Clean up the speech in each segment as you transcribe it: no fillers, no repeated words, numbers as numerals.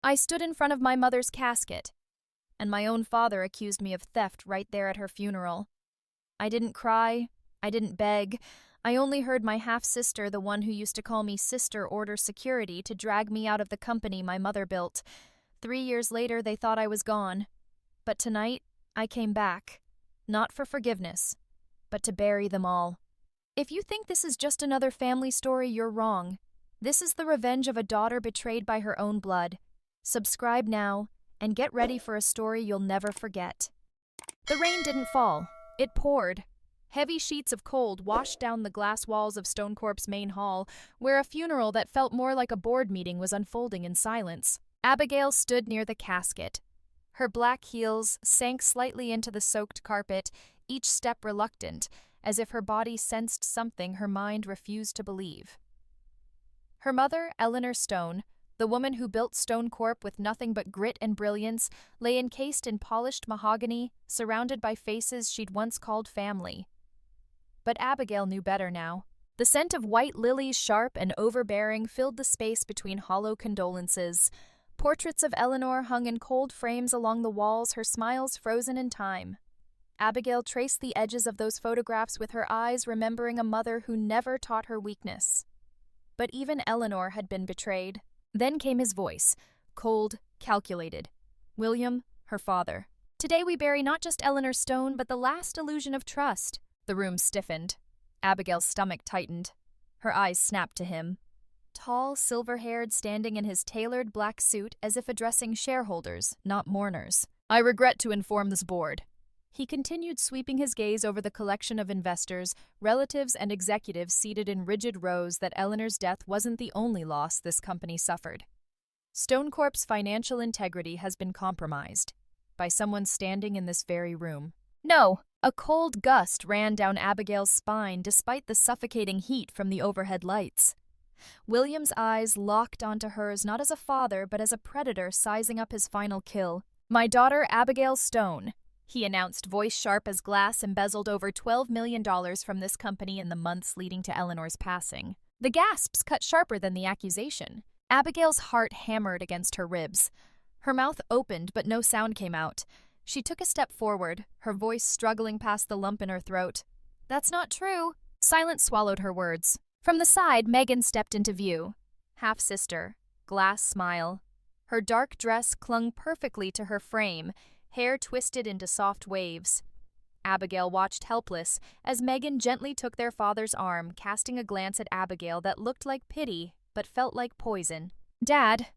I stood in front of my mother's casket, and my own father accused me of theft right there at her funeral. I didn't cry, I didn't beg. I only heard my half-sister, the one who used to call me sister, order security to drag me out of the company my mother built. 3 years later, they thought I was gone. But tonight, I came back. Not for forgiveness, but to bury them all. If you think this is just another family story, you're wrong. This is the revenge of a daughter betrayed by her own blood. Subscribe now, and get ready for a story you'll never forget. The rain didn't fall. It poured. Heavy sheets of cold washed down the glass walls of Stonecorp's main hall, where a funeral that felt more like a board meeting was unfolding in silence. Abigail stood near the casket. Her black heels sank slightly into the soaked carpet, each step reluctant, as if her body sensed something her mind refused to believe. Her mother, Eleanor Stone, the woman who built Stonecorp with nothing but grit and brilliance, lay encased in polished mahogany, surrounded by faces she'd once called family. But Abigail knew better now. The scent of white lilies, sharp and overbearing, filled the space between hollow condolences. Portraits of Eleanor hung in cold frames along the walls, her smiles frozen in time. Abigail traced the edges of those photographs with her eyes, remembering a mother who never taught her weakness. But even Eleanor had been betrayed. Then came his voice, cold, calculated. William, her father. Today we bury not just Eleanor Stone, but the last illusion of trust. The room stiffened. Abigail's stomach tightened. Her eyes snapped to him. Tall, silver-haired, standing in his tailored black suit as if addressing shareholders, not mourners. I regret to inform this board. He continued, sweeping his gaze over the collection of investors, relatives, and executives seated in rigid rows, that Eleanor's death wasn't the only loss this company suffered. Stonecorp's financial integrity has been compromised by someone standing in this very room. No! A cold gust ran down Abigail's spine despite the suffocating heat from the overhead lights. William's eyes locked onto hers, not as a father, but as a predator sizing up his final kill. My daughter, Abigail Stone, he announced, voice sharp as glass, embezzled over $12 million from this company in the months leading to Eleanor's passing. The gasps cut sharper than the accusation. Abigail's heart hammered against her ribs. Her mouth opened, but no sound came out. She took a step forward, her voice struggling past the lump in her throat. That's not true. Silence swallowed her words. From the side, Megan stepped into view. Half-sister, glass smile. Her dark dress clung perfectly to her frame, hair twisted into soft waves. Abigail watched helpless as Megan gently took their father's arm, casting a glance at Abigail that looked like pity but felt like poison. Dad,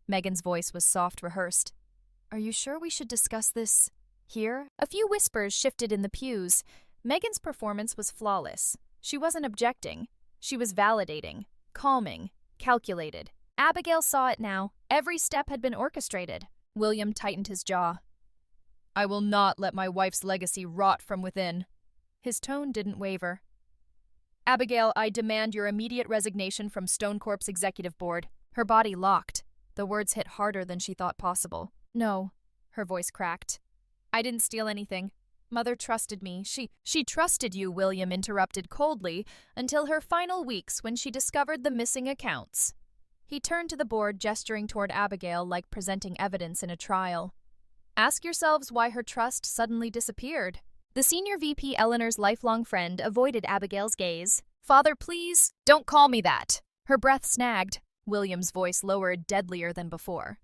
Megan's voice was soft, rehearsed. Are you sure we should discuss this here? A few whispers shifted in the pews. Megan's performance was flawless. She wasn't objecting. She was validating, calming, calculated. Abigail saw it now. Every step had been orchestrated. William tightened his jaw. I will not let my wife's legacy rot from within. His tone didn't waver. Abigail, I demand your immediate resignation from Stonecorp's executive board. Her body locked. The words hit harder than she thought possible. No, her voice cracked. I didn't steal anything. Mother trusted me. She trusted you, William interrupted coldly, until her final weeks when she discovered the missing accounts. He turned to the board, gesturing toward Abigail like presenting evidence in a trial. Ask yourselves why her trust suddenly disappeared. The senior VP, Eleanor's lifelong friend, avoided Abigail's gaze. Father, please, don't call me that. Her breath snagged. William's voice lowered, deadlier than before.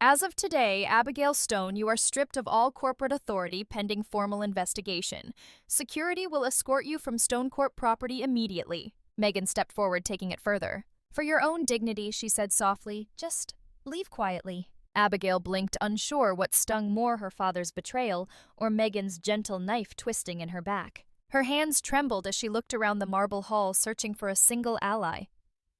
As of today, Abigail Stone, you are stripped of all corporate authority pending formal investigation. Security will escort you from Stonecorp property immediately. Megan stepped forward, taking it further. For your own dignity, she said softly, just leave quietly. Abigail blinked, unsure what stung more, her father's betrayal or Megan's gentle knife twisting in her back. Her hands trembled as she looked around the marble hall, searching for a single ally.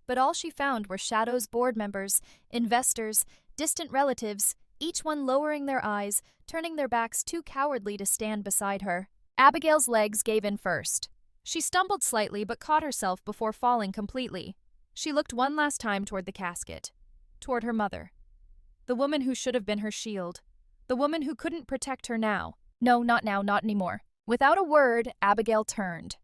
But all she found were Shadow's board members, investors, distant relatives, each one lowering their eyes, turning their backs too cowardly to stand beside her. Abigail's legs gave in first. She stumbled slightly but caught herself before falling completely. She looked one last time toward the casket, toward her mother. The woman who should have been her shield. The woman who couldn't protect her now. No, not now, not anymore. Without a word, Abigail turned.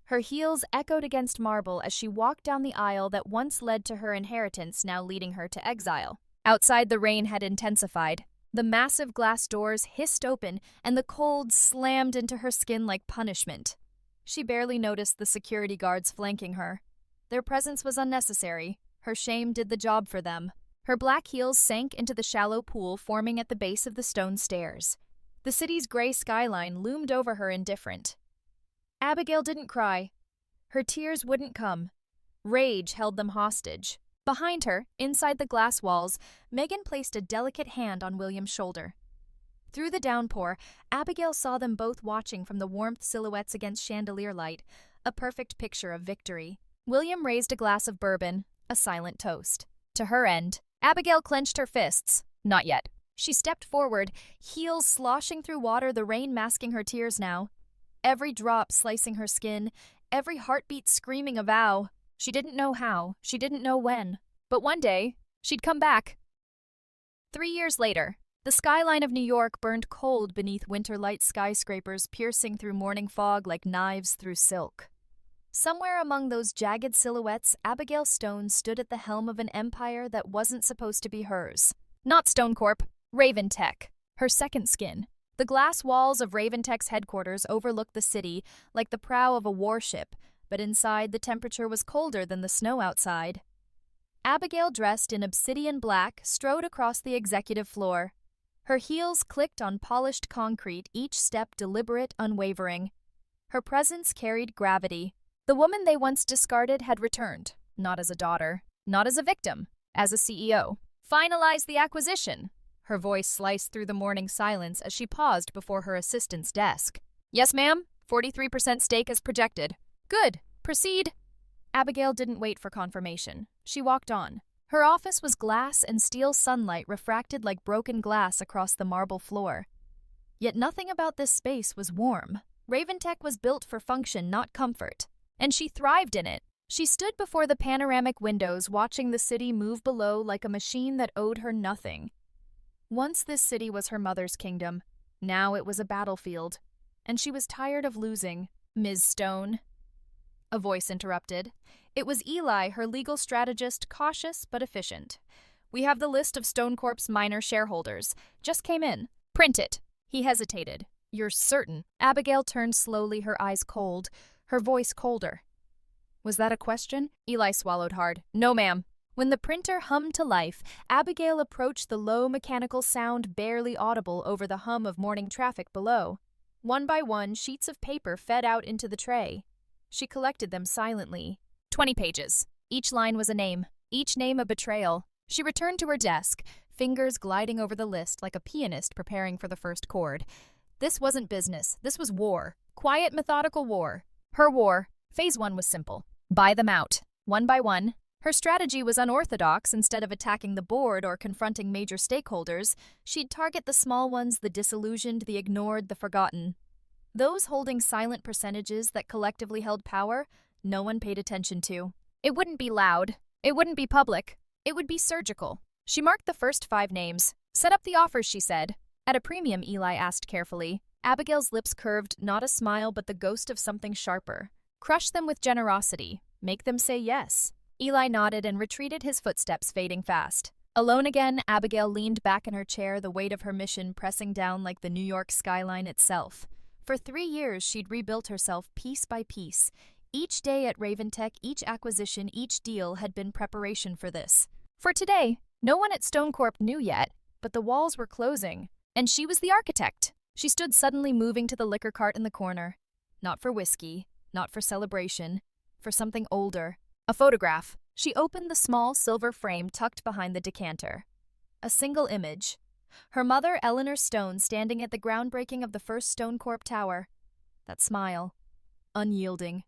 Her heels echoed against marble as she walked down the aisle that once led to her inheritance, now leading her to exile. Outside, the rain had intensified. The massive glass doors hissed open, and the cold slammed into her skin like punishment. She barely noticed the security guards flanking her. Their presence was unnecessary. Her shame did the job for them. Her black heels sank into the shallow pool forming at the base of the stone stairs. The city's gray skyline loomed over her indifferent. Abigail didn't cry. Her tears wouldn't come. Rage held them hostage. Behind her, inside the glass walls, Megan placed a delicate hand on William's shoulder. Through the downpour, Abigail saw them both watching from the warmth silhouettes against chandelier light, a perfect picture of victory. William raised a glass of bourbon, a silent toast. To her end, Abigail clenched her fists. Not yet. She stepped forward, heels sloshing through water, the rain masking her tears now. Every drop slicing her skin, every heartbeat screaming a vow. She didn't know how, she didn't know when. But one day, she'd come back. 3 years later, the skyline of New York burned cold beneath winter-light skyscrapers piercing through morning fog like knives through silk. Somewhere among those jagged silhouettes, Abigail Stone stood at the helm of an empire that wasn't supposed to be hers. Not Stone Corp, Raven Tech, her second skin. The glass walls of Raven Tech's headquarters overlooked the city like the prow of a warship, but inside the temperature was colder than the snow outside. Abigail, dressed in obsidian black, strode across the executive floor. Her heels clicked on polished concrete, each step deliberate, unwavering. Her presence carried gravity. The woman they once discarded had returned, not as a daughter, not as a victim, as a CEO. Finalize the acquisition. Her voice sliced through the morning silence as she paused before her assistant's desk. Yes, ma'am. 43% stake as projected. Good. Proceed. Abigail didn't wait for confirmation. She walked on. Her office was glass and steel sunlight refracted like broken glass across the marble floor. Yet nothing about this space was warm. Raventech was built for function, not comfort. And she thrived in it. She stood before the panoramic windows, watching the city move below like a machine that owed her nothing. Once this city was her mother's kingdom. Now it was a battlefield. And she was tired of losing. Ms. Stone. A voice interrupted. It was Eli, her legal strategist, cautious but efficient. We have the list of Stone Corp's minor shareholders. Just came in. Print it. He hesitated. You're certain? Abigail turned slowly, her eyes cold, her voice colder. Was that a question? Eli swallowed hard. No, ma'am. When the printer hummed to life, Abigail approached the low mechanical sound barely audible over the hum of morning traffic below. One by one, sheets of paper fed out into the tray. She collected them silently. 20 pages. Each line was a name, each name a betrayal. She returned to her desk, fingers gliding over the list like a pianist preparing for the first chord. This wasn't business. This was war. Quiet, methodical war. Her war. Phase 1 was simple. Buy them out. One by one. Her strategy was unorthodox. Instead of attacking the board or confronting major stakeholders, she'd target the small ones, the disillusioned, the ignored, the forgotten. Those holding silent percentages that collectively held power, no one paid attention to. It wouldn't be loud. It wouldn't be public. It would be surgical. She marked the first 5 names. Set up the offers, she said. At a premium, Eli asked carefully. Abigail's lips curved, not a smile but the ghost of something sharper. Crush them with generosity. Make them say yes. Eli nodded and retreated, his footsteps fading fast. Alone again, Abigail leaned back in her chair, the weight of her mission pressing down like the New York skyline itself. For 3 years, she'd rebuilt herself piece by piece. Each day at Raventech, each acquisition, each deal had been preparation for this. For today, no one at Stone Corp knew yet, but the walls were closing. And she was the architect. She stood suddenly moving to the liquor cart in the corner. Not for whiskey, not for celebration, for something older. A photograph. She opened the small silver frame tucked behind the decanter. A single image. Her mother, Eleanor Stone, standing at the groundbreaking of the first Stone Corp tower. That smile. Unyielding.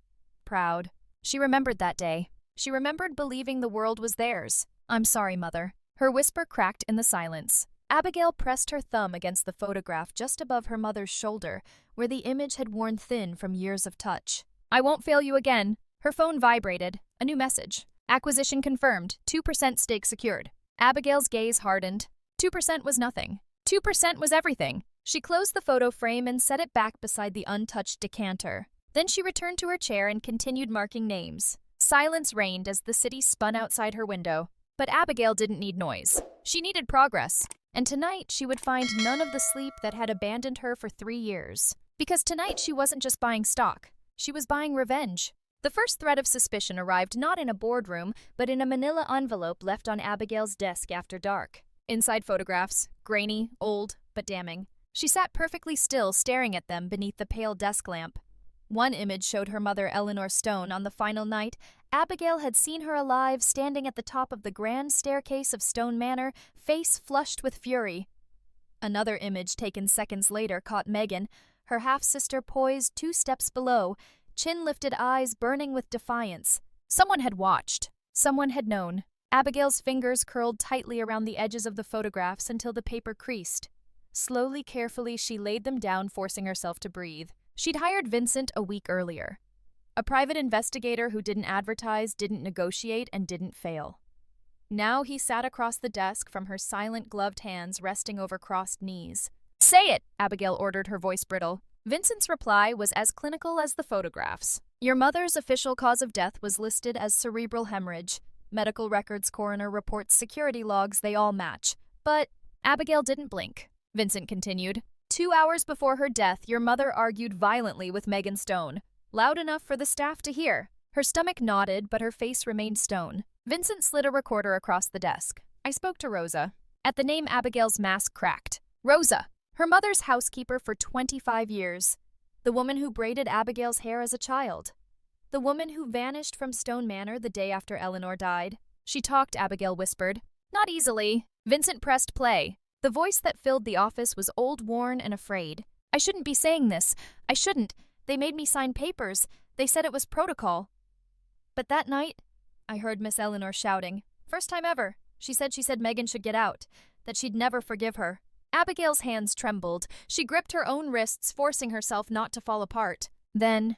Proud. She remembered that day. She remembered believing the world was theirs. I'm sorry, Mother. Her whisper cracked in the silence. Abigail pressed her thumb against the photograph just above her mother's shoulder, where the image had worn thin from years of touch. I won't fail you again. Her phone vibrated. A new message. Acquisition confirmed. 2% stake secured. Abigail's gaze hardened. 2% was nothing. 2% was everything. She closed the photo frame and set it back beside the untouched decanter. Then she returned to her chair and continued marking names. Silence reigned as the city spun outside her window. But Abigail didn't need noise. She needed progress. And tonight she would find none of the sleep that had abandoned her for 3 years. Because tonight she wasn't just buying stock. She was buying revenge. The first thread of suspicion arrived not in a boardroom, but in a manila envelope left on Abigail's desk after dark. Inside photographs, grainy, old, but damning. She sat perfectly still, staring at them beneath the pale desk lamp. One image showed her mother, Eleanor Stone, on the final night. Abigail had seen her alive, standing at the top of the grand staircase of Stone Manor, face flushed with fury. Another image taken seconds later caught Megan, her half-sister poised 2 steps below, chin-lifted eyes burning with defiance. Someone had watched. Someone had known. Abigail's fingers curled tightly around the edges of the photographs until the paper creased. Slowly, carefully, she laid them down, forcing herself to breathe. She'd hired Vincent a week earlier. A private investigator who didn't advertise, didn't negotiate, and didn't fail. Now he sat across the desk from her silent gloved hands resting over crossed knees. "Say it," Abigail ordered, her voice brittle. Vincent's reply was as clinical as the photographs. "Your mother's official cause of death was listed as cerebral hemorrhage. Medical records, coroner reports, security logs, they all match. But Abigail didn't blink." Vincent continued. 2 hours before her death, your mother argued violently with Megan Stone, loud enough for the staff to hear. Her stomach nodded, but her face remained stone. Vincent slid a recorder across the desk. "I spoke to Rosa." At the name, Abigail's mask cracked. Rosa, her mother's housekeeper for 25 years. The woman who braided Abigail's hair as a child. The woman who vanished from Stone Manor the day after Eleanor died. "She talked," Abigail whispered. "Not easily." Vincent pressed play. The voice that filled the office was old, worn, and afraid. "I shouldn't be saying this. I shouldn't. They made me sign papers. They said it was protocol." But that night, I heard Miss Eleanor shouting. First time ever. She said Megan should get out, that she'd never forgive her. Abigail's hands trembled. She gripped her own wrists, forcing herself not to fall apart. Then,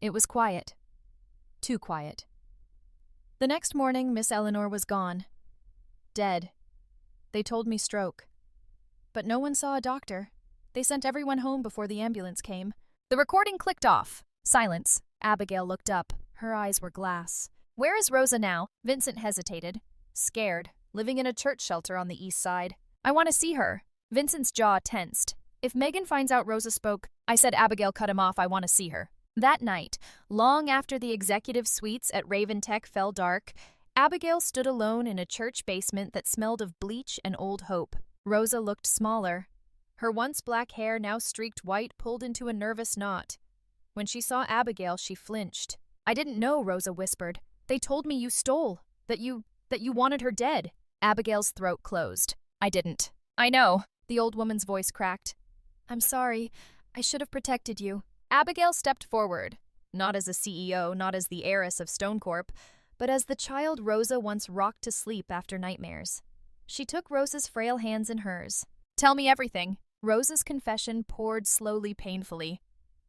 it was quiet. Too quiet. The next morning, Miss Eleanor was gone. Dead. They told me stroke. But no one saw a doctor. They sent everyone home before the ambulance came. The recording clicked off. Silence. Abigail looked up. Her eyes were glass. "Where is Rosa now?" Vincent hesitated. "Scared. Living in a church shelter on the east side." "I want to see her." Vincent's jaw tensed. "If Megan finds out Rosa spoke—" I said. Abigail cut him off. "I want to see her." That night, long after the executive suites at Raven Tech fell dark, Abigail stood alone in a church basement that smelled of bleach and old hope. Rosa looked smaller. Her once black hair, now streaked white, pulled into a nervous knot. When she saw Abigail, she flinched. "I didn't know," Rosa whispered. "They told me you stole, that you wanted her dead." Abigail's throat closed. "I didn't." "I know." The old woman's voice cracked. "I'm sorry. I should have protected you." Abigail stepped forward, not as a CEO, not as the heiress of StoneCorp, but as the child Rosa once rocked to sleep after nightmares. She took Rosa's frail hands in hers. "Tell me everything." Rosa's confession poured slowly, painfully.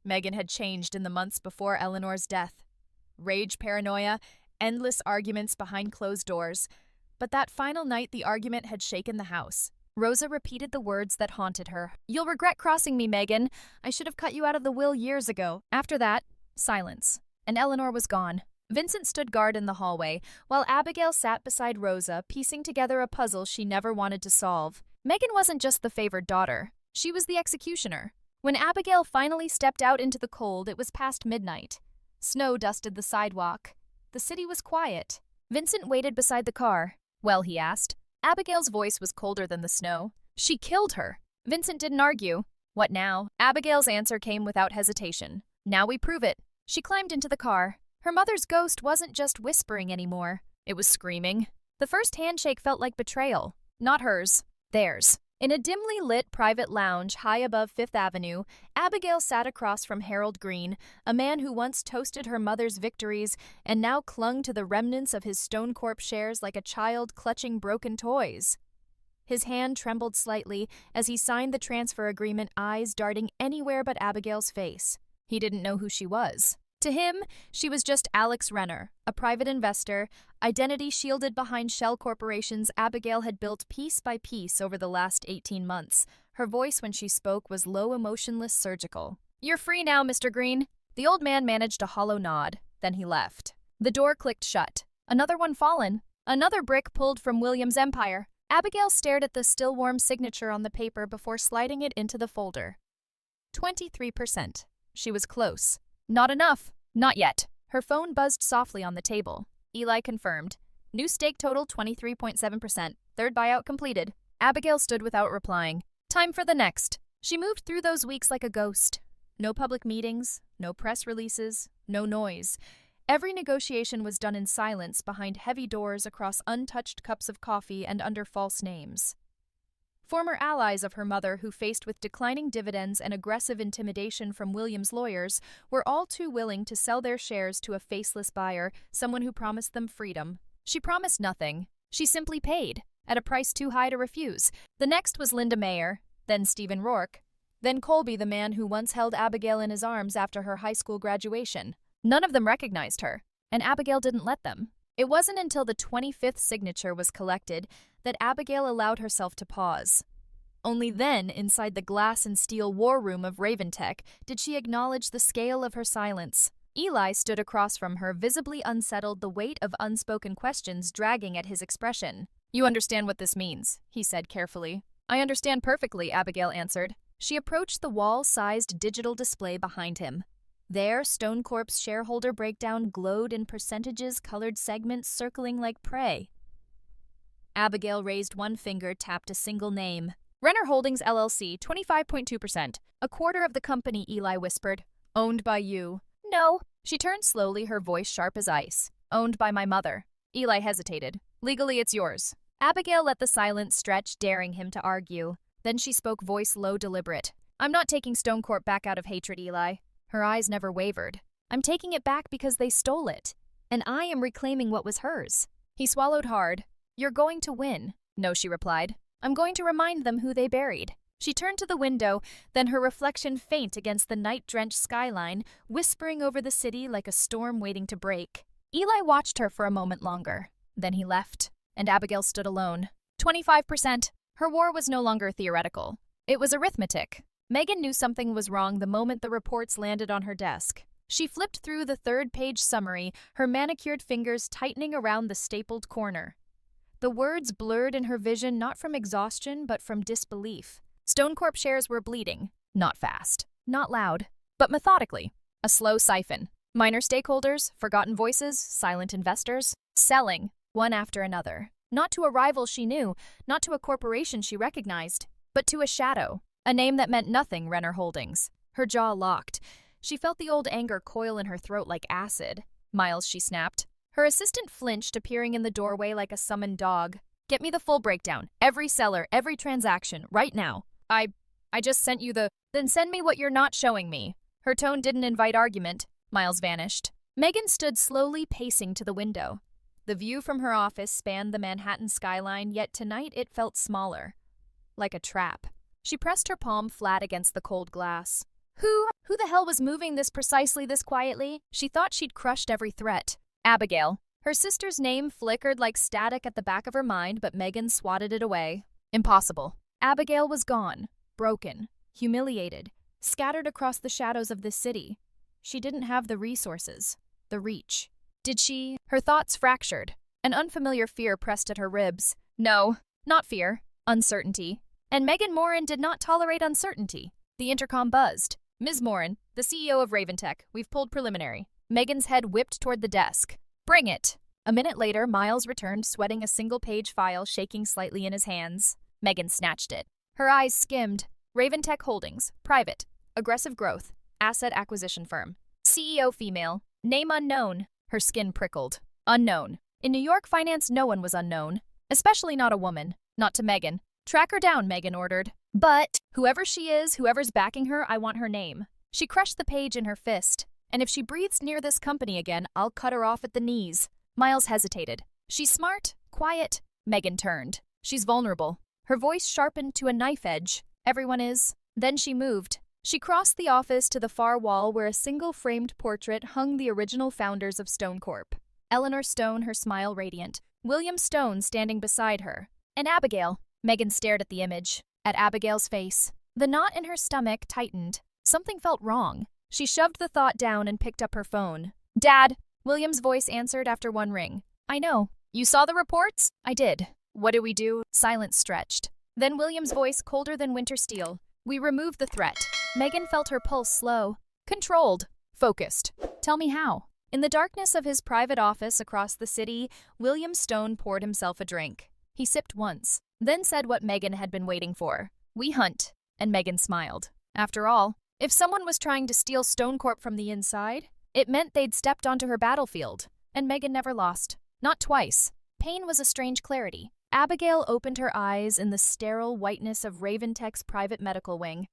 Megan had changed in the months before Eleanor's death. Rage, paranoia, endless arguments behind closed doors. But that final night, the argument had shaken the house. Rosa repeated the words that haunted her. "You'll regret crossing me, Megan. I should have cut you out of the will years ago." After that, silence. And Eleanor was gone. Vincent stood guard in the hallway, while Abigail sat beside Rosa, piecing together a puzzle she never wanted to solve. Megan wasn't just the favored daughter. She was the executioner. When Abigail finally stepped out into the cold, it was past midnight. Snow dusted the sidewalk. The city was quiet. Vincent waited beside the car. "Well," he asked. Abigail's voice was colder than the snow. "She killed her." Vincent didn't argue. "What now?" Abigail's answer came without hesitation. "Now we prove it." She climbed into the car. Her mother's ghost wasn't just whispering anymore. It was screaming. The first handshake felt like betrayal. Not hers. Theirs. In a dimly lit private lounge high above Fifth Avenue, Abigail sat across from Harold Green, a man who once toasted her mother's victories and now clung to the remnants of his StoneCorp shares like a child clutching broken toys. His hand trembled slightly as he signed the transfer agreement, eyes darting anywhere but Abigail's face. He didn't know who she was. To him, she was just Alex Renner, a private investor, identity shielded behind shell corporations Abigail had built piece by piece over the last 18 months. Her voice when she spoke was low, emotionless, surgical. "You're free now, Mr. Green." The old man managed a hollow nod. Then he left. The door clicked shut. Another one fallen. Another brick pulled from William's empire. Abigail stared at the still warm signature on the paper before sliding it into the folder. 23%. She was close. Not enough. Not yet. Her phone buzzed softly on the table. Eli confirmed. New stake total 23.7%. Third buyout completed. Abigail stood without replying. Time for the next. She moved through those weeks like a ghost. No public meetings, no press releases, no noise. Every negotiation was done in silence behind heavy doors across untouched cups of coffee and under false names. Former allies of her mother who faced with declining dividends and aggressive intimidation from William's lawyers were all too willing to sell their shares to a faceless buyer, someone who promised them freedom. She promised nothing. She simply paid, at a price too high to refuse. The next was Linda Mayer, then Stephen Rourke, then Colby, the man who once held Abigail in his arms after her high school graduation. None of them recognized her, and Abigail didn't let them. It wasn't until the 25th signature was collected that Abigail allowed herself to pause. Only then, inside the glass and steel war room of Raventech, did she acknowledge the scale of her silence. Eli stood across from her, visibly unsettled, the weight of unspoken questions dragging at his expression. "You understand what this means," he said carefully. "I understand perfectly," Abigail answered. She approached the wall-sized digital display behind him. There, Stone Corp's shareholder breakdown glowed in percentages, colored segments circling like prey. Abigail raised one finger, tapped a single name. "Renner Holdings, LLC, 25.2%. A quarter of the company," Eli whispered. "Owned by you." "No." She turned slowly, her voice sharp as ice. "Owned by my mother." Eli hesitated. "Legally, it's yours." Abigail let the silence stretch, daring him to argue. Then she spoke, voice low, deliberate. "I'm not taking Stone Corp back out of hatred, Eli." Her eyes never wavered. "I'm taking it back because they stole it, and I am reclaiming what was hers." He swallowed hard. "You're going to win." "No," she replied. "I'm going to remind them who they buried." She turned to the window, then her reflection faint against the night-drenched skyline, whispering over the city like a storm waiting to break. Eli watched her for a moment longer. Then he left, and Abigail stood alone. 25%. Her war was no longer theoretical. It was arithmetic. Megan knew something was wrong the moment the reports landed on her desk. She flipped through the third-page summary, her manicured fingers tightening around the stapled corner. The words blurred in her vision, not from exhaustion, but from disbelief. Stone Corp shares were bleeding. Not fast, not loud, but methodically. A slow siphon. Minor stakeholders, forgotten voices, silent investors, selling, one after another. Not to a rival she knew, not to a corporation she recognized, but to a shadow, a name that meant nothing, Renner Holdings. Her jaw locked. She felt the old anger coil in her throat like acid. "Miles," she snapped. Her assistant flinched, appearing in the doorway like a summoned dog. "Get me the full breakdown. Every seller, every transaction, right now." I just sent you the... Then send me what you're not showing me." Her tone didn't invite argument. Miles vanished. Megan stood slowly pacing to the window. The view from her office spanned the Manhattan skyline, yet tonight it felt smaller. Like a trap. She pressed her palm flat against the cold glass. Who the hell was moving this precisely this quietly? She thought she'd crushed every threat. Abigail. Her sister's name flickered like static at the back of her mind, but Megan swatted it away. Impossible. Abigail was gone. Broken. Humiliated. Scattered across the shadows of this city. She didn't have the resources. The reach. Did she? Her thoughts fractured. An unfamiliar fear pressed at her ribs. No, not fear. Uncertainty. And Megan Morin did not tolerate uncertainty. The intercom buzzed. "Ms. Morin, the CEO of Raventech, we've pulled preliminary." Megan's head whipped toward the desk. "Bring it." A minute later, Miles returned, sweating, a single-page file shaking slightly in his hands. Megan snatched it. Her eyes skimmed. Raventech Holdings, private, aggressive growth, asset acquisition firm. CEO female, name unknown. Her skin prickled. Unknown. In New York finance, no one was unknown, especially not a woman. Not to Megan. "Track her down," Megan ordered. "But whoever she is, whoever's backing her, I want her name." She crushed the page in her fist. "And if she breathes near this company again, I'll cut her off at the knees." Miles hesitated. "She's smart, quiet." Megan turned. "She's vulnerable." Her voice sharpened to a knife edge. "Everyone is." Then she moved. She crossed the office to the far wall where a single framed portrait hung the original founders of Stone Corp. Eleanor Stone, her smile radiant. William Stone standing beside her. And Abigail. Megan stared at the image. At Abigail's face. The knot in her stomach tightened. Something felt wrong. She shoved the thought down and picked up her phone. "Dad," William's voice answered after one ring. "I know." You saw the reports? I did. What do we do? Silence stretched. Then William's voice, colder than winter steel. We removed the threat. Megan felt her pulse slow. Controlled. Focused. Tell me how. In the darkness of his private office across the city, William Stone poured himself a drink. He sipped once, then said what Megan had been waiting for. We hunt. And Megan smiled. After all, if someone was trying to steal Stone Corp from the inside, it meant they'd stepped onto her battlefield. And Megan never lost. Not twice. Pain was a strange clarity. Abigail opened her eyes in the sterile whiteness of Raventech's private medical wing.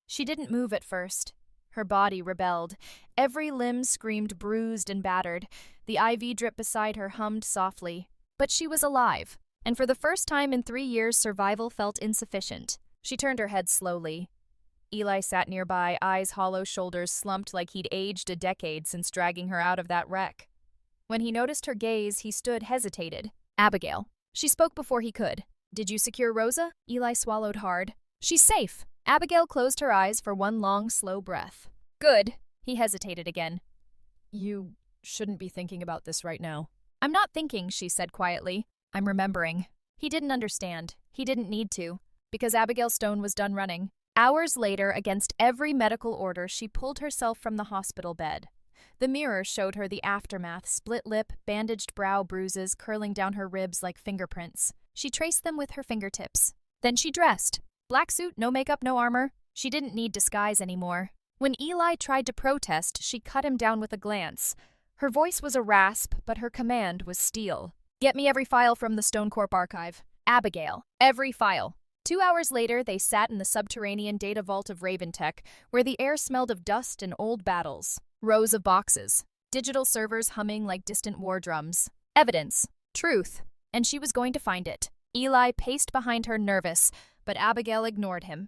She didn't move at first. Her body rebelled. Every limb screamed bruised and battered. The IV drip beside her hummed softly. But she was alive, and for the first time in 3 years, survival felt insufficient. She turned her head slowly. Eli sat nearby, eyes hollow, shoulders slumped like he'd aged a decade since dragging her out of that wreck. When he noticed her gaze, he stood, hesitated. Abigail. She spoke before he could. Did you secure Rosa? Eli swallowed hard. She's safe. Abigail closed her eyes for one long, slow breath. Good. He hesitated again. You shouldn't be thinking about this right now. I'm not thinking, she said quietly. I'm remembering. He didn't understand. He didn't need to, because Abigail Stone was done running. Hours later, against every medical order, she pulled herself from the hospital bed. The mirror showed her the aftermath, split lip, bandaged brow bruises curling down her ribs like fingerprints. She traced them with her fingertips. Then she dressed. Black suit, no makeup, no armor. She didn't need disguise anymore. When Eli tried to protest, she cut him down with a glance. Her voice was a rasp, but her command was steel. Get me every file from the Stone Corp archive. Abigail. Every file. 2 hours later, they sat in the subterranean data vault of Raventech, where the air smelled of dust and old battles. Rows of boxes. Digital servers humming like distant war drums. Evidence. Truth. And she was going to find it. Eli paced behind her, nervous, but Abigail ignored him.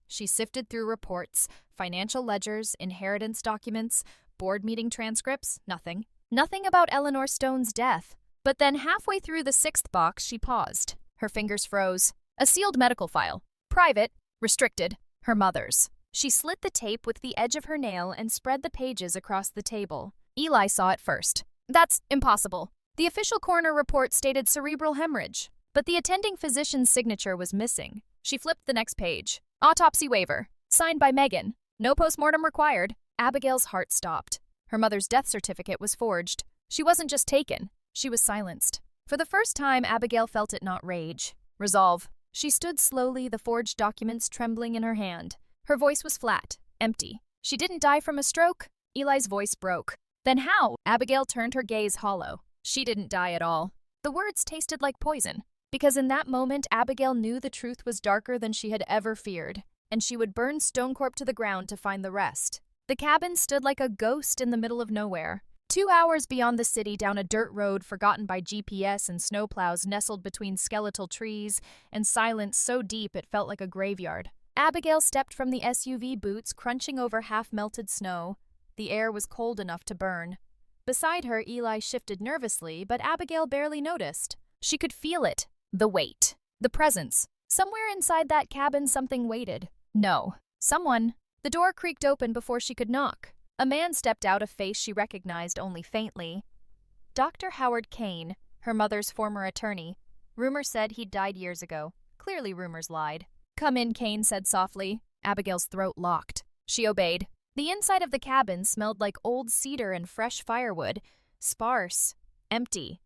She sifted through reports, financial ledgers, inheritance documents, board meeting transcripts, nothing. Nothing about Eleanor Stone's death. But then halfway through the 6th box, she paused. Her fingers froze. A sealed medical file. Private. Restricted. Her mother's. She slit the tape with the edge of her nail and spread the pages across the table. Eli saw it first. That's impossible. The official coroner report stated cerebral hemorrhage, but the attending physician's signature was missing. She flipped the next page. Autopsy waiver. Signed by Megan. No postmortem required. Abigail's heart stopped. Her mother's death certificate was forged. She wasn't just taken. She was silenced. For the first time, Abigail felt it not rage. Resolve. She stood slowly, the forged documents trembling in her hand. Her voice was flat, empty. She didn't die from a stroke? Eli's voice broke. Then how? Abigail turned her gaze hollow. She didn't die at all. The words tasted like poison, because in that moment, Abigail knew the truth was darker than she had ever feared, and she would burn Stone Corp to the ground to find the rest. The cabin stood like a ghost in the middle of nowhere. 2 hours beyond the city, down a dirt road forgotten by GPS and snowplows, nestled between skeletal trees and silence so deep it felt like a graveyard. Abigail stepped from the SUV, boots crunching over half-melted snow. The air was cold enough to burn. Beside her, Eli shifted nervously, but Abigail barely noticed. She could feel it. The weight. The presence. Somewhere inside that cabin, something waited. No. Someone. The door creaked open before she could knock. A man stepped out, a face she recognized only faintly. Dr. Howard Kane, her mother's former attorney. Rumor said he'd died years ago. Clearly rumors lied. Come in, Kane said softly. Abigail's throat locked. She obeyed. The inside of the cabin smelled like old cedar and fresh firewood. Sparse. Empty.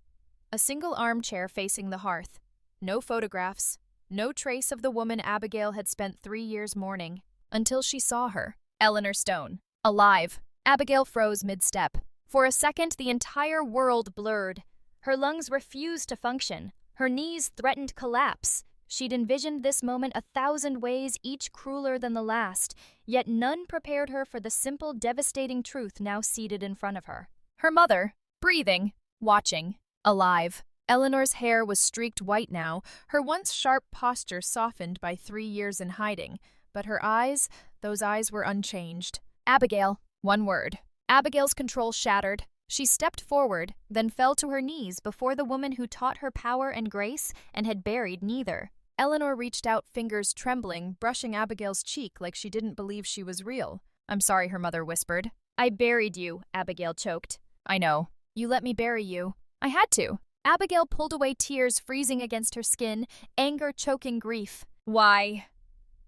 A single armchair facing the hearth. No photographs. No trace of the woman Abigail had spent 3 years mourning. Until she saw her. Eleanor Stone. Alive. Abigail froze mid-step. For a second, the entire world blurred. Her lungs refused to function. Her knees threatened collapse. She'd envisioned this moment 1,000 ways, each crueler than the last, yet none prepared her for the simple, devastating truth now seated in front of her. Her mother, breathing, watching, alive. Eleanor's hair was streaked white now, her once sharp posture softened by 3 years in hiding, but her eyes, those eyes were unchanged. Abigail. One word. Abigail's control shattered. She stepped forward, then fell to her knees before the woman who taught her power and grace and had buried neither. Eleanor reached out, fingers trembling, brushing Abigail's cheek like she didn't believe she was real. I'm sorry, her mother whispered. I buried you, Abigail choked. I know. You let me bury you. I had to. Abigail pulled away, tears freezing against her skin, anger choking grief. Why?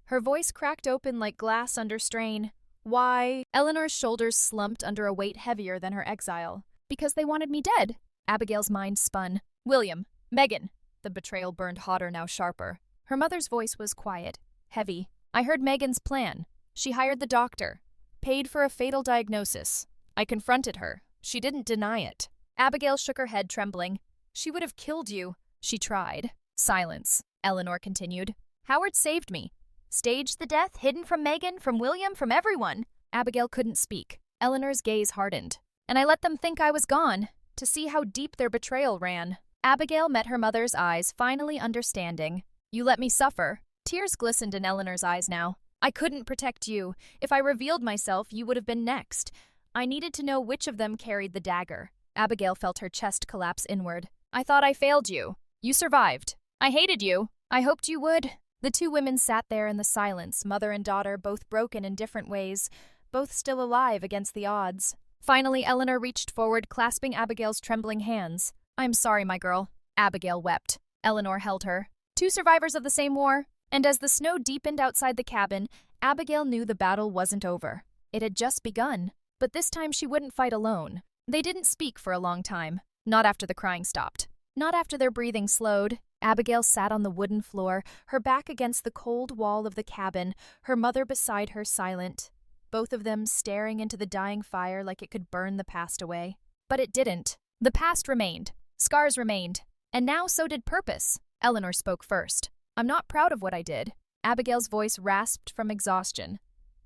Her voice cracked open like glass under strain. Why? Eleanor's shoulders slumped under a weight heavier than her exile. Because they wanted me dead. Abigail's mind spun. William. Megan. The betrayal burned hotter, now sharper. Her mother's voice was quiet, heavy. I heard Megan's plan. She hired the doctor. Paid for a fatal diagnosis. I confronted her. She didn't deny it. Abigail shook her head, trembling. She would have killed you. She tried. Silence. Eleanor continued. Howard saved me. Staged the death, hidden from Megan, from William, from everyone. Abigail couldn't speak. Eleanor's gaze hardened. And I let them think I was gone, to see how deep their betrayal ran. Abigail met her mother's eyes, finally understanding. You let me suffer. Tears glistened in Eleanor's eyes now. I couldn't protect you. If I revealed myself, you would have been next. I needed to know which of them carried the dagger. Abigail felt her chest collapse inward. I thought I failed you. You survived. I hated you. I hoped you would. The two women sat there in the silence, mother and daughter, both broken in different ways, both still alive against the odds. Finally, Eleanor reached forward, clasping Abigail's trembling hands. I'm sorry, my girl. Abigail wept. Eleanor held her. Two survivors of the same war. And as the snow deepened outside the cabin, Abigail knew the battle wasn't over. It had just begun. But this time she wouldn't fight alone. They didn't speak for a long time. Not after the crying stopped. Not after their breathing slowed. Abigail sat on the wooden floor, her back against the cold wall of the cabin, her mother beside her silent, both of them staring into the dying fire like it could burn the past away. But it didn't. The past remained. Scars remained. And now so did purpose. Eleanor spoke first. I'm not proud of what I did. Abigail's voice rasped from exhaustion.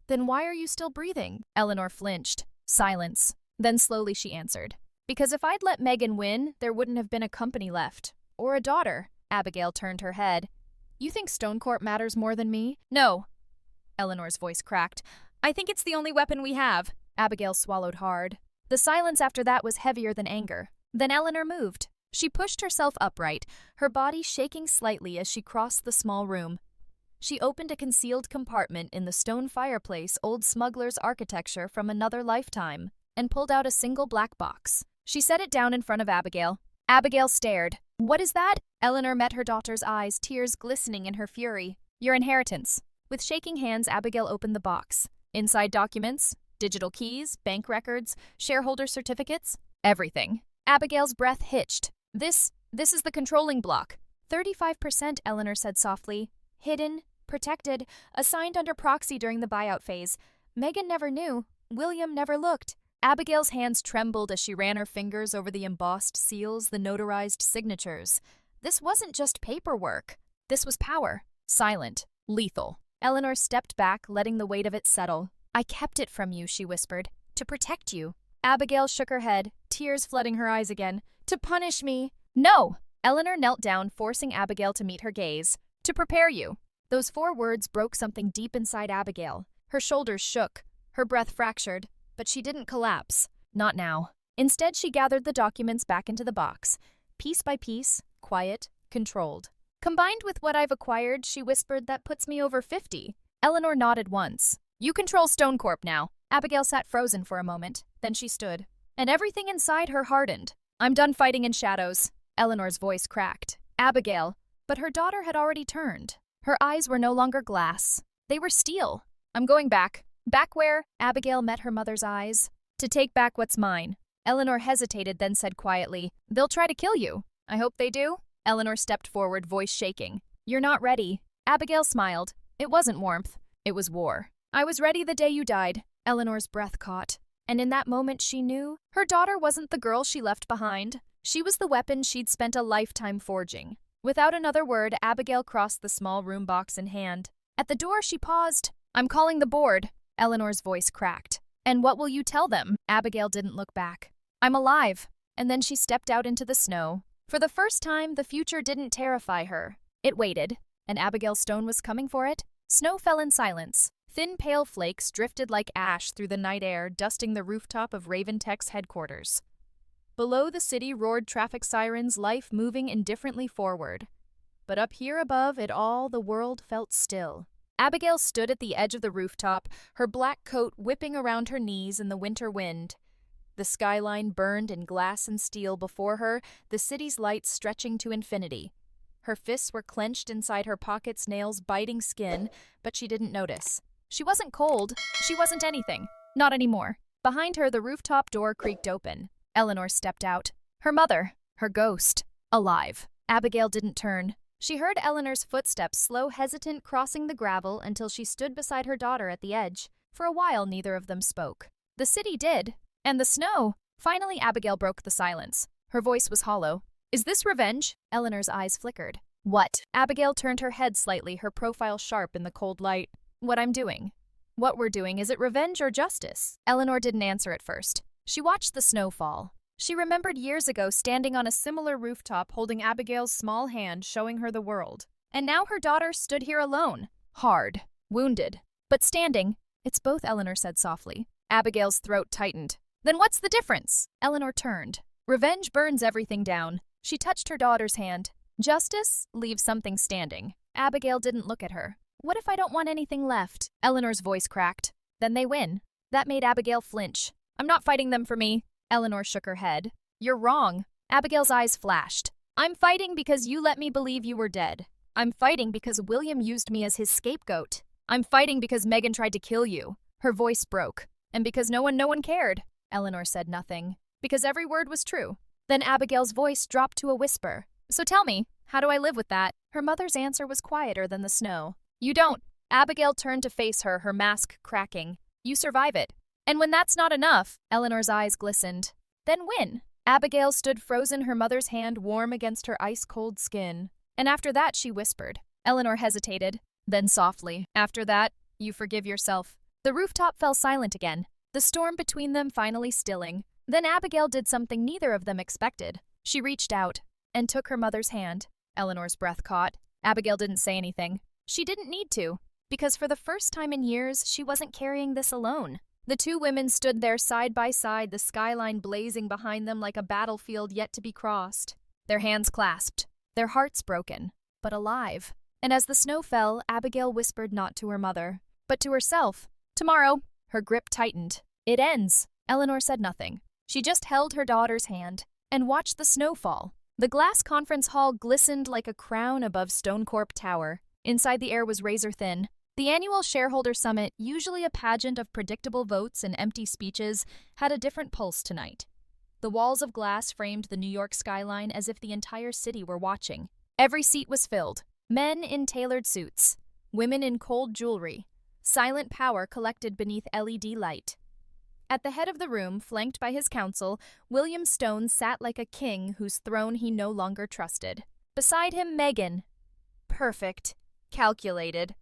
Then why are you still breathing? Eleanor flinched. Silence. Then slowly she answered. Because if I'd let Megan win, there wouldn't have been a company left. Or a daughter. Abigail turned her head. You think Stonecourt matters more than me? No. Eleanor's voice cracked. I think it's the only weapon we have. Abigail swallowed hard. The silence after that was heavier than anger. Then Eleanor moved. She pushed herself upright, her body shaking slightly as she crossed the small room. She opened a concealed compartment in the stone fireplace, old smuggler's architecture from another lifetime, and pulled out a single black box. She set it down in front of Abigail. Abigail stared. What is that? Eleanor met her daughter's eyes, tears glistening in her fury. Your inheritance. With shaking hands, Abigail opened the box. Inside documents, digital keys, bank records, shareholder certificates, everything. Abigail's breath hitched. This is the controlling block. 35%, Eleanor said softly. Hidden, protected, assigned under proxy during the buyout phase. Megan never knew. William never looked. Abigail's hands trembled as she ran her fingers over the embossed seals, the notarized signatures. This wasn't just paperwork. This was power. Silent. Lethal. Eleanor stepped back, letting the weight of it settle. I kept it from you, she whispered. To protect you. Abigail shook her head, tears flooding her eyes again. To punish me. No! Eleanor knelt down, forcing Abigail to meet her gaze. To prepare you. Those 4 words broke something deep inside Abigail. Her shoulders shook. Her breath fractured. But she didn't collapse. Not now. Instead, she gathered the documents back into the box. Piece by piece, quiet, controlled. Combined with what I've acquired, she whispered, that puts me over 50. Eleanor nodded once. You control Stonecorp now. Abigail sat frozen for a moment. Then she stood. And everything inside her hardened. I'm done fighting in shadows. Eleanor's voice cracked. Abigail. But her daughter had already turned. Her eyes were no longer glass. They were steel. I'm going back. Back where? Abigail met her mother's eyes. To take back what's mine. Eleanor hesitated, then said quietly, They'll try to kill you. I hope they do. Eleanor stepped forward, voice shaking. You're not ready. Abigail smiled. It wasn't warmth. It was war. I was ready the day you died. Eleanor's breath caught. And in that moment she knew her daughter wasn't the girl she left behind. She was the weapon she'd spent a lifetime forging. Without another word, Abigail crossed the small room box in hand. At the door she paused. I'm calling the board. Eleanor's voice cracked. And what will you tell them? Abigail didn't look back. I'm alive. And then she stepped out into the snow. For the first time, the future didn't terrify her. It waited. And Abigail Stone was coming for it. Snow fell in silence. Thin, pale flakes drifted like ash through the night air, dusting the rooftop of Raven Tech's headquarters. Below the city roared traffic sirens, life moving indifferently forward. But up here above it all, the world felt still. Abigail stood at the edge of the rooftop, her black coat whipping around her knees in the winter wind. The skyline burned in glass and steel before her, the city's lights stretching to infinity. Her fists were clenched inside her pockets, nails biting skin, but she didn't notice. She wasn't cold. She wasn't anything. Not anymore. Behind her, the rooftop door creaked open. Eleanor stepped out. Her mother, her ghost, alive. Abigail didn't turn. She heard Eleanor's footsteps, slow, hesitant, crossing the gravel until she stood beside her daughter at the edge. For a while, neither of them spoke. The city did. And the snow. Finally, Abigail broke the silence. Her voice was hollow. Is this revenge? Eleanor's eyes flickered. What? Abigail turned her head slightly, her profile sharp in the cold light. What I'm doing. What we're doing. Is it revenge or justice? Eleanor didn't answer at first. She watched the snow fall. She remembered years ago standing on a similar rooftop holding Abigail's small hand, showing her the world. And now her daughter stood here alone. Hard. Wounded. But standing. It's both, Eleanor said softly. Abigail's throat tightened. Then what's the difference? Eleanor turned. Revenge burns everything down. She touched her daughter's hand. Justice leaves something standing. Abigail didn't look at her. What if I don't want anything left? Eleanor's voice cracked. Then they win. That made Abigail flinch. I'm not fighting them for me. Eleanor shook her head. You're wrong. Abigail's eyes flashed. I'm fighting because you let me believe you were dead. I'm fighting because William used me as his scapegoat. I'm fighting because Megan tried to kill you. Her voice broke. And because no one cared. Eleanor said nothing. Because every word was true. Then Abigail's voice dropped to a whisper. So tell me, how do I live with that? Her mother's answer was quieter than the snow. You don't. Abigail turned to face her, her mask cracking. You survive it. And when that's not enough, Eleanor's eyes glistened. Then win. Abigail stood frozen, her mother's hand warm against her ice-cold skin. And after that, she whispered. Eleanor hesitated. Then softly, after that, you forgive yourself. The rooftop fell silent again, the storm between them finally stilling. Then Abigail did something neither of them expected. She reached out and took her mother's hand. Eleanor's breath caught. Abigail didn't say anything. She didn't need to, because for the first time in years, she wasn't carrying this alone. The two women stood there side by side, the skyline blazing behind them like a battlefield yet to be crossed. Their hands clasped, their hearts broken, but alive. And as the snow fell, Abigail whispered not to her mother, but to herself. Tomorrow. Her grip tightened. It ends. Eleanor said nothing. She just held her daughter's hand and watched the snow fall. The glass conference hall glistened like a crown above Stonecorp Tower. Inside, the air was razor thin. The annual shareholder summit, usually a pageant of predictable votes and empty speeches, had a different pulse tonight. The walls of glass framed the New York skyline as if the entire city were watching. Every seat was filled. Men in tailored suits, women in cold jewelry. Silent power collected beneath LED light. At the head of the room, flanked by his counsel, William Stone sat like a king whose throne he no longer trusted. Beside him, Megan. Perfect. Calculated.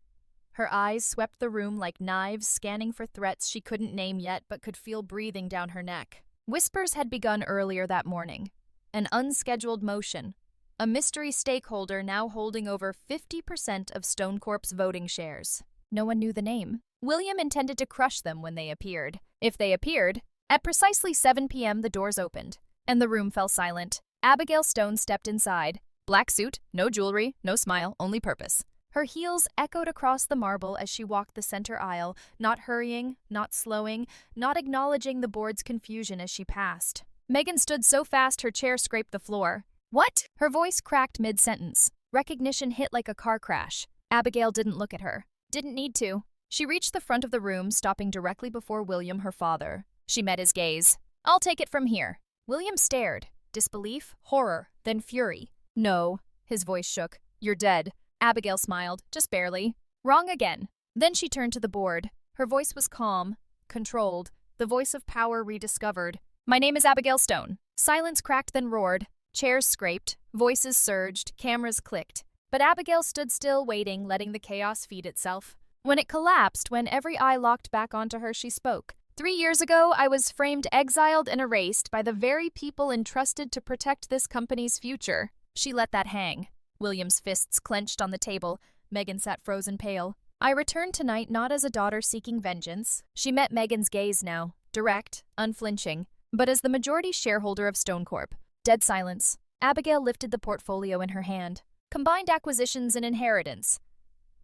Her eyes swept the room like knives, scanning for threats she couldn't name yet but could feel breathing down her neck. Whispers had begun earlier that morning. An unscheduled motion. A mystery stakeholder now holding over 50% of Stonecorp's voting shares. No one knew the name. William intended to crush them when they appeared. If they appeared, at precisely 7 p.m. the doors opened, and the room fell silent. Abigail Stone stepped inside. Black suit, no jewelry, no smile, only purpose. Her heels echoed across the marble as she walked the center aisle, not hurrying, not slowing, not acknowledging the board's confusion as she passed. Megan stood so fast her chair scraped the floor. What? Her voice cracked mid-sentence. Recognition hit like a car crash. Abigail didn't look at her. Didn't need to. She reached the front of the room, stopping directly before William, her father. She met his gaze. I'll take it from here. William stared. Disbelief, horror, then fury. No. His voice shook. You're dead. Abigail smiled, just barely. Wrong again. Then she turned to the board. Her voice was calm, controlled, the voice of power rediscovered. My name is Abigail Stone. Silence cracked, then roared. Chairs scraped, voices surged, cameras clicked. But Abigail stood still, waiting, letting the chaos feed itself. When it collapsed, when every eye locked back onto her, she spoke. 3 years ago, I was framed, exiled, and erased by the very people entrusted to protect this company's future. She let that hang. William's fists clenched on the table. Megan sat frozen pale. I returned tonight not as a daughter seeking vengeance. She met Megan's gaze now, direct, unflinching, but as the majority shareholder of Stonecorp. Dead silence. Abigail lifted the portfolio in her hand. Combined acquisitions and inheritance.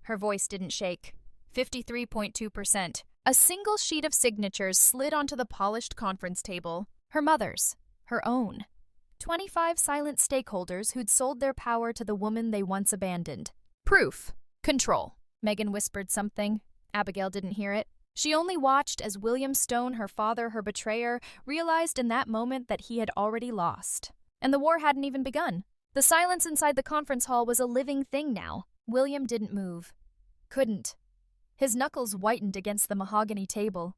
Her voice didn't shake. 53.2%. A single sheet of signatures slid onto the polished conference table. Her mother's. Her own. 25 silent stakeholders who'd sold their power to the woman they once abandoned. Proof. Control. Megan whispered something. Abigail didn't hear it. She only watched as William Stone, her father, her betrayer, realized in that moment that he had already lost. And the war hadn't even begun. The silence inside the conference hall was a living thing now. William didn't move. Couldn't. His knuckles whitened against the mahogany table.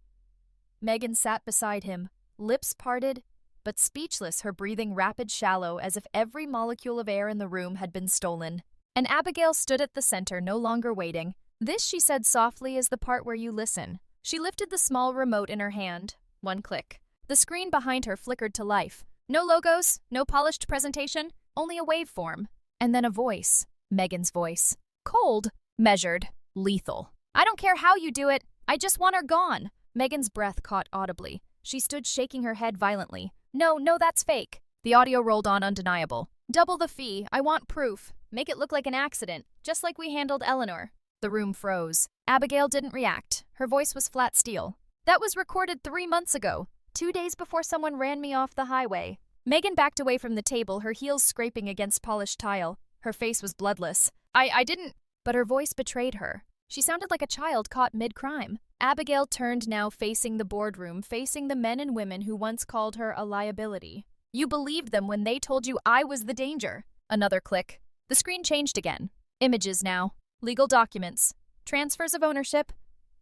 Megan sat beside him, lips parted, but speechless, her breathing rapid, shallow, as if every molecule of air in the room had been stolen. And Abigail stood at the center, no longer waiting. This, she said softly, is the part where you listen. She lifted the small remote in her hand. One click. The screen behind her flickered to life. No logos, no polished presentation, only a waveform. And then a voice. Megan's voice. Cold, measured, lethal. I don't care how you do it. I just want her gone. Megan's breath caught audibly. She stood shaking her head violently. No, that's fake. The audio rolled on undeniable. Double the fee. I want proof. Make it look like an accident, just like we handled Eleanor. The room froze. Abigail didn't react. Her voice was flat steel. That was recorded 3 months ago, 2 days before someone ran me off the highway. Megan backed away from the table, her heels scraping against polished tile. Her face was bloodless. I didn't... But her voice betrayed her. She sounded like a child caught mid-crime. Abigail turned now, facing the boardroom, facing the men and women who once called her a liability. You believed them when they told you I was the danger. Another click. The screen changed again. Images now. Legal documents. Transfers of ownership.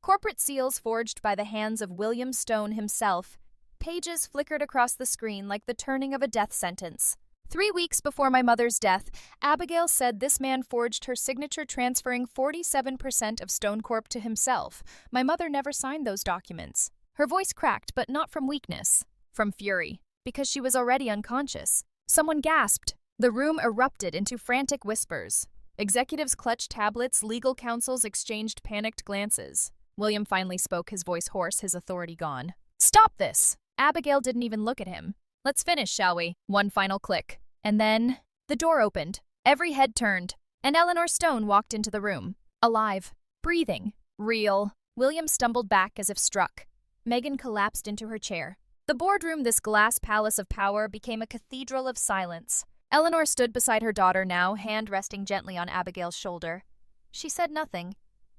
Corporate seals forged by the hands of William Stone himself. Pages flickered across the screen like the turning of a death sentence. 3 weeks before my mother's death, Abigail said this man forged her signature, transferring 47% of Stone Corp to himself. My mother never signed those documents. Her voice cracked, but not from weakness. From fury. Because she was already unconscious. Someone gasped. The room erupted into frantic whispers. Executives clutched tablets, legal counsels exchanged panicked glances. William finally spoke, his voice hoarse, his authority gone. Stop this! Abigail didn't even look at him. Let's finish, shall we? One final click. And then, the door opened. Every head turned, and Eleanor Stone walked into the room. Alive. Breathing. Real. William stumbled back as if struck. Megan collapsed into her chair. The boardroom, this glass palace of power, became a cathedral of silence. Eleanor stood beside her daughter now, hand resting gently on Abigail's shoulder. She said nothing.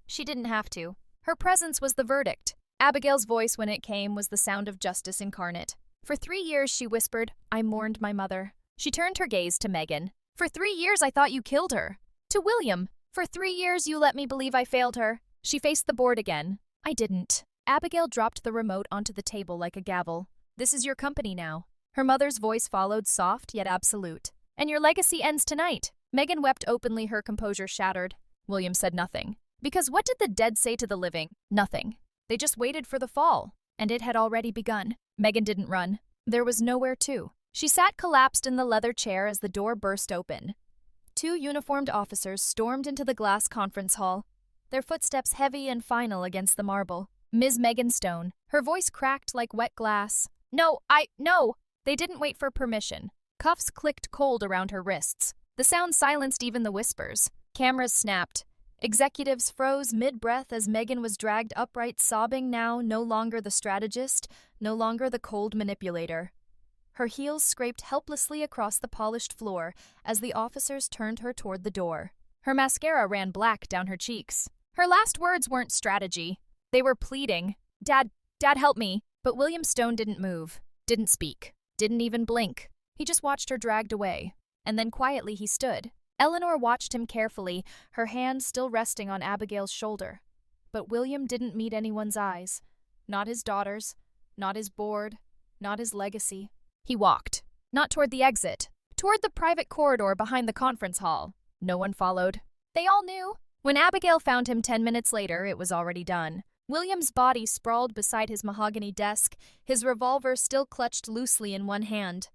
She didn't have to. Her presence was the verdict. Abigail's voice, when it came, was the sound of justice incarnate. For 3 years, she whispered, I mourned my mother. She turned her gaze to Megan. For 3 years, I thought you killed her. To William. For 3 years, you let me believe I failed her. She faced the board again. I didn't. Abigail dropped the remote onto the table like a gavel. This is your company now. Her mother's voice followed, soft yet absolute. And your legacy ends tonight. Megan wept openly, her composure shattered. William said nothing. Because what did the dead say to the living? Nothing. They just waited for the fall. And it had already begun. Megan didn't run. There was nowhere to. She sat collapsed in the leather chair as the door burst open. 2 uniformed officers stormed into the glass conference hall, their footsteps heavy and final against the marble. Ms. Megan Stone, her voice cracked like wet glass. No. They didn't wait for permission. Cuffs clicked cold around her wrists. The sound silenced even the whispers. Cameras snapped. Executives froze mid-breath as Megan was dragged upright, sobbing now, no longer the strategist, no longer the cold manipulator. Her heels scraped helplessly across the polished floor as the officers turned her toward the door. Her mascara ran black down her cheeks. Her last words weren't strategy. They were pleading. Dad, help me. But William Stone didn't move, didn't speak, didn't even blink. He just watched her dragged away. And then quietly he stood. Eleanor watched him carefully, her hand still resting on Abigail's shoulder. But William didn't meet anyone's eyes. Not his daughter's, not his board, not his legacy. He walked, not toward the exit, toward the private corridor behind the conference hall. No one followed. They all knew. When Abigail found him 10 minutes later, it was already done. William's body sprawled beside his mahogany desk, his revolver still clutched loosely in one hand.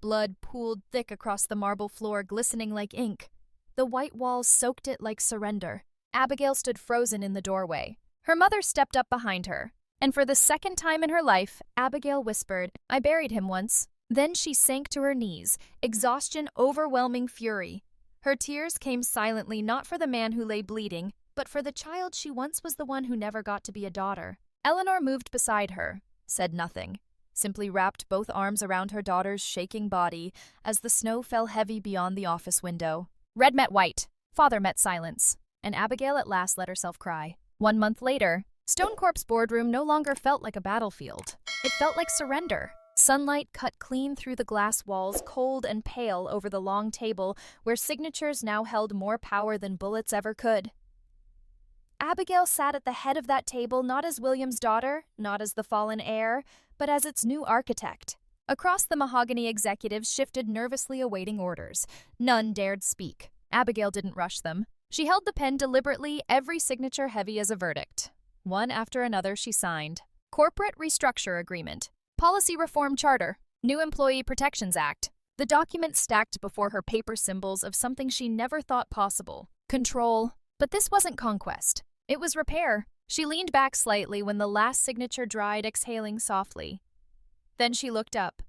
Blood pooled thick across the marble floor, glistening like ink. The white walls soaked it like surrender. Abigail stood frozen in the doorway. Her mother stepped up behind her. And for the second time in her life, Abigail whispered, I buried him once. Then she sank to her knees, exhaustion overwhelming fury. Her tears came silently, not for the man who lay bleeding, but for the child she once was, the one who never got to be a daughter. Eleanor moved beside her, said nothing. simply wrapped both arms around her daughter's shaking body as the snow fell heavy beyond the office window. Red met white, father met silence, and Abigail at last let herself cry. 1 month later, Stonecorp's boardroom no longer felt like a battlefield. It felt like surrender. Sunlight cut clean through the glass walls, cold and pale over the long table where signatures now held more power than bullets ever could. Abigail sat at the head of that table not as William's daughter, not as the fallen heir, but as its new architect. Across the mahogany, executives shifted nervously awaiting orders. None dared speak. Abigail didn't rush them. She held the pen deliberately, every signature heavy as a verdict. One after another she signed. Corporate Restructure Agreement. Policy Reform Charter. New Employee Protections Act. The document stacked before her paper symbols of something she never thought possible. Control. But this wasn't conquest. It was repair. She leaned back slightly when the last signature dried, exhaling softly. Then she looked up.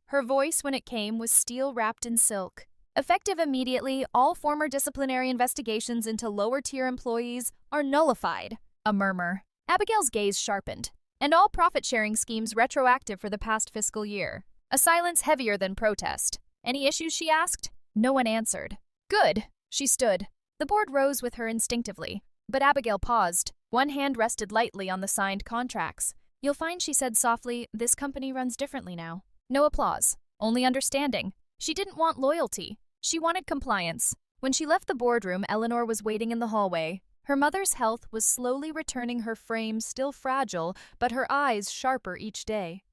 Her voice, when it came, was steel wrapped in silk. Effective immediately, all former disciplinary investigations into lower-tier employees are nullified. A murmur. Abigail's gaze sharpened. And all profit-sharing schemes retroactive for the past fiscal year. A silence heavier than protest. Any issues, she asked? No one answered. Good. She stood. The board rose with her instinctively. But Abigail paused. One hand rested lightly on the signed contracts. You'll find, she said softly, this company runs differently now. No applause. Only understanding. She didn't want loyalty. She wanted compliance. When she left the boardroom, Eleanor was waiting in the hallway. Her mother's health was slowly returning, her frame still fragile, but her eyes sharper each day.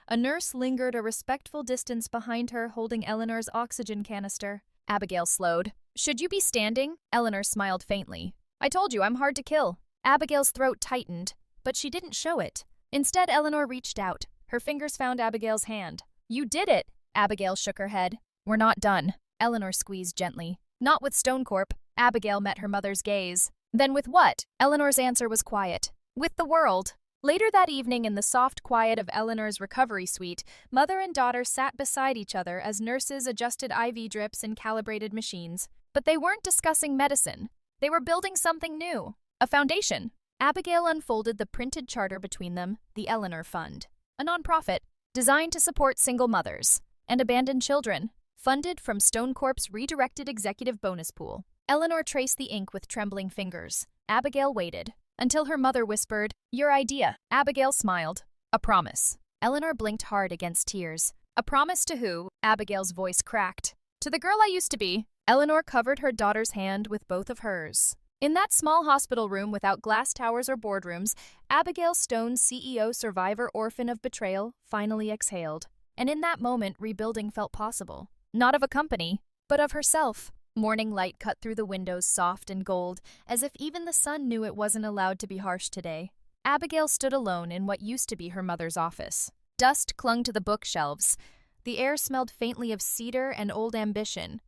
A nurse lingered a respectful distance behind her, holding Eleanor's oxygen canister. Abigail slowed. Should you be standing? Eleanor smiled faintly. I told you I'm hard to kill. Abigail's throat tightened, but she didn't show it. Instead, Eleanor reached out. Her fingers found Abigail's hand. You did it! Abigail shook her head. We're not done. Eleanor squeezed gently. Not with Stonecorp. Abigail met her mother's gaze. Then with what? Eleanor's answer was quiet. With the world. Later that evening, in the soft quiet of Eleanor's recovery suite, mother and daughter sat beside each other as nurses adjusted IV drips and calibrated machines. But they weren't discussing medicine. They were building something new. A foundation. Abigail unfolded the printed charter between them, the Eleanor Fund. A nonprofit designed to support single mothers and abandoned children, funded from Stonecorp's redirected executive bonus pool. Eleanor traced the ink with trembling fingers. Abigail waited, until her mother whispered, Your idea. Abigail smiled. A promise. Eleanor blinked hard against tears. A promise to who? Abigail's voice cracked. To the girl I used to be. Eleanor covered her daughter's hand with both of hers. In that small hospital room without glass towers or boardrooms, Abigail Stone, CEO, survivor, orphan of betrayal, finally exhaled. And in that moment, rebuilding felt possible. Not of a company, but of herself. Morning light cut through the windows, soft and gold, as if even the sun knew it wasn't allowed to be harsh today. Abigail stood alone in what used to be her mother's office. Dust clung to the bookshelves. The air smelled faintly of cedar and old ambition.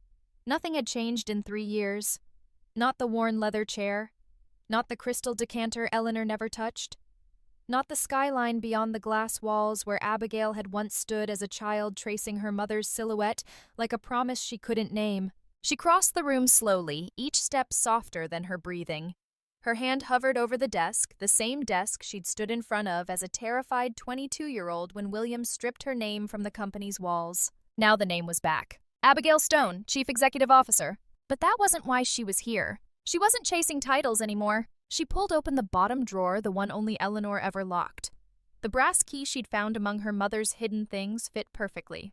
Nothing had changed in 3 years. Not the worn leather chair. Not the crystal decanter Eleanor never touched. Not the skyline beyond the glass walls where Abigail had once stood as a child, tracing her mother's silhouette like a promise she couldn't name. She crossed the room slowly, each step softer than her breathing. Her hand hovered over the desk, the same desk she'd stood in front of as a terrified 22-year-old when William stripped her name from the company's walls. Now the name was back. Abigail Stone, Chief Executive Officer. But that wasn't why she was here. She wasn't chasing titles anymore. She pulled open the bottom drawer, the one only Eleanor ever locked. The brass key she'd found among her mother's hidden things fit perfectly.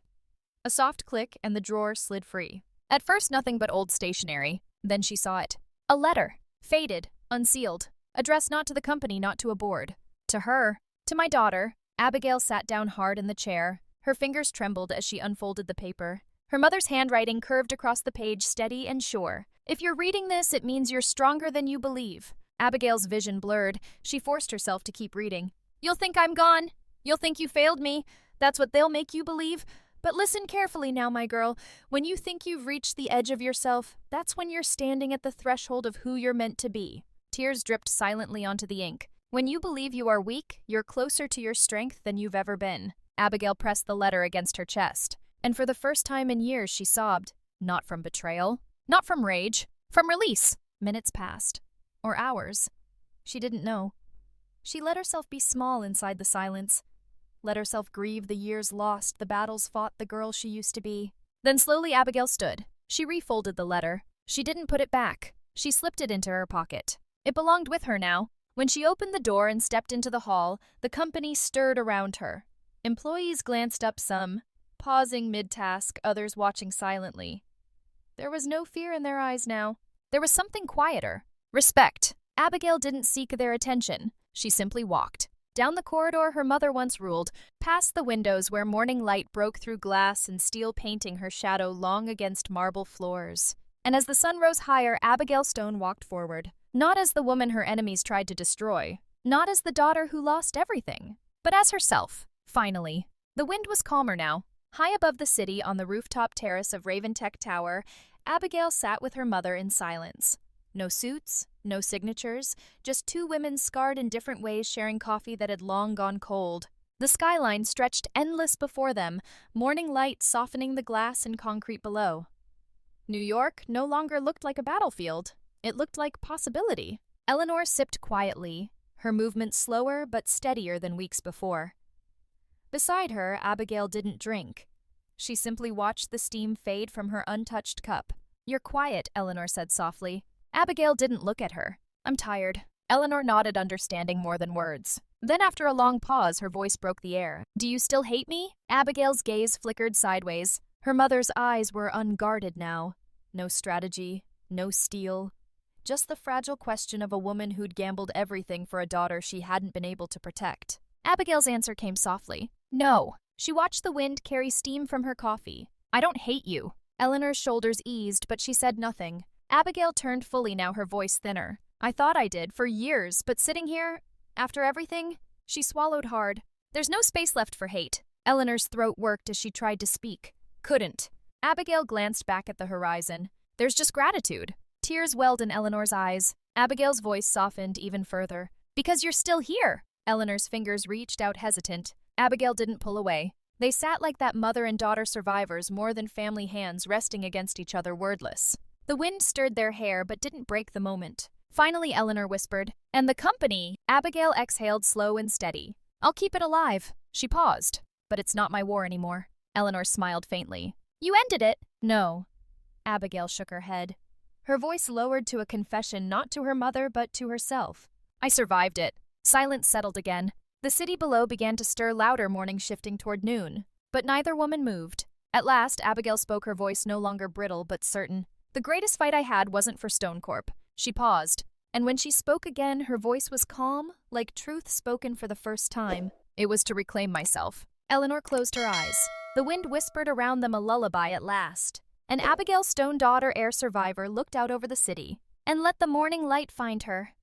A soft click and the drawer slid free. At first, nothing but old stationery. Then she saw it. A letter. Faded. Unsealed. Addressed not to the company, not to a board. To her. To my daughter. Abigail sat down hard in the chair. Her fingers trembled as she unfolded the paper. Her mother's handwriting curved across the page, steady and sure. If you're reading this, it means you're stronger than you believe. Abigail's vision blurred. She forced herself to keep reading. You'll think I'm gone. You'll think you failed me. That's what they'll make you believe. But listen carefully now, my girl. When you think you've reached the edge of yourself, that's when you're standing at the threshold of who you're meant to be. Tears dripped silently onto the ink. When you believe you are weak, you're closer to your strength than you've ever been. Abigail pressed the letter against her chest. And for the first time in years, she sobbed. Not from betrayal. Not from rage. From release. Minutes passed. Or hours. She didn't know. She let herself be small inside the silence. let herself grieve the years lost, the battles fought, the girl she used to be. Then slowly Abigail stood. She refolded the letter. She didn't put it back. She slipped it into her pocket. It belonged with her now. When she opened the door and stepped into the hall, the company stirred around her. Employees glanced up, some pausing mid-task, others watching silently. There was no fear in their eyes now. There was something quieter. Respect. Abigail didn't seek their attention. She simply walked. Down the corridor her mother once ruled, past the windows where morning light broke through glass and steel painting her shadow long against marble floors. And as the sun rose higher, Abigail Stone walked forward. Not as the woman her enemies tried to destroy. Not as the daughter who lost everything. But as herself. Finally. The wind was calmer now. High above the city on the rooftop terrace of Raventech Tower, Abigail sat with her mother in silence. No suits, no signatures, just two women scarred in different ways sharing coffee that had long gone cold. The skyline stretched endless before them, morning light softening the glass and concrete below. New York no longer looked like a battlefield. It looked like possibility. Eleanor sipped quietly, her movement slower but steadier than weeks before. Beside her, Abigail didn't drink. She simply watched the steam fade from her untouched cup. "You're quiet," Eleanor said softly. Abigail didn't look at her. "I'm tired." Eleanor nodded, understanding more than words. Then after a long pause, her voice broke the air. "Do you still hate me?" Abigail's gaze flickered sideways. Her mother's eyes were unguarded now. No strategy, no steel. Just the fragile question of a woman who'd gambled everything for a daughter she hadn't been able to protect. Abigail's answer came softly. "No." She watched the wind carry steam from her coffee. "I don't hate you." Eleanor's shoulders eased, but she said nothing. Abigail turned fully now, her voice thinner. "I thought I did, for years, but sitting here, after everything," she swallowed hard. "There's no space left for hate." Eleanor's throat worked as she tried to speak. Couldn't. Abigail glanced back at the horizon. "There's just gratitude." Tears welled in Eleanor's eyes. Abigail's voice softened even further. "Because you're still here." Eleanor's fingers reached out hesitant. Abigail didn't pull away. They sat like that mother and daughter survivors, more than family hands resting against each other, wordless. The wind stirred their hair but didn't break the moment. Finally, Eleanor whispered, "And the company." Abigail exhaled slow and steady. "I'll keep it alive." She paused. "But it's not my war anymore." Eleanor smiled faintly. "You ended it." "No." Abigail shook her head. Her voice lowered to a confession, not to her mother but to herself. "I survived it." Silence settled again. The city below began to stir louder, morning shifting toward noon. But neither woman moved. At last, Abigail spoke, her voice no longer brittle but certain. "The greatest fight I had wasn't for StoneCorp." She paused. And when she spoke again, her voice was calm, like truth spoken for the first time. "It was to reclaim myself." Eleanor closed her eyes. The wind whispered around them a lullaby at last. And Abigail Stone, daughter, heir survivor, looked out over the city. "And let the morning light find her."